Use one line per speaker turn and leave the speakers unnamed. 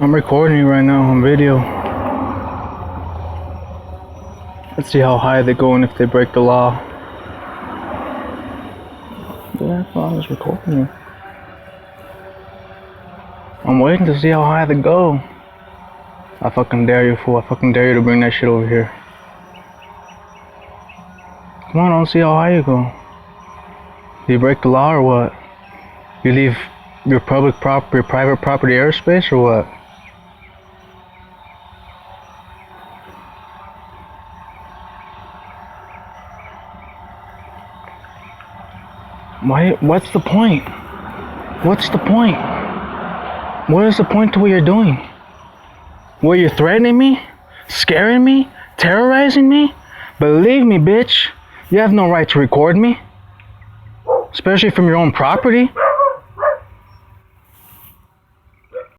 I'm recording you right now on video. Let's see how high they go and if they break the law. Yeah, I'm just recording you. I'm waiting to see how high they go. I fucking dare you, fool. I fucking dare you to bring that shit over here. Come on, I don't see how high you go. Do you break the law or what? You leave your private property airspace or what? Why? What's the point? What's the point? What is the point to what you're doing? What, you're threatening me? Scaring me? Terrorizing me? Believe me, bitch, you have no right to record me. Especially from your own property.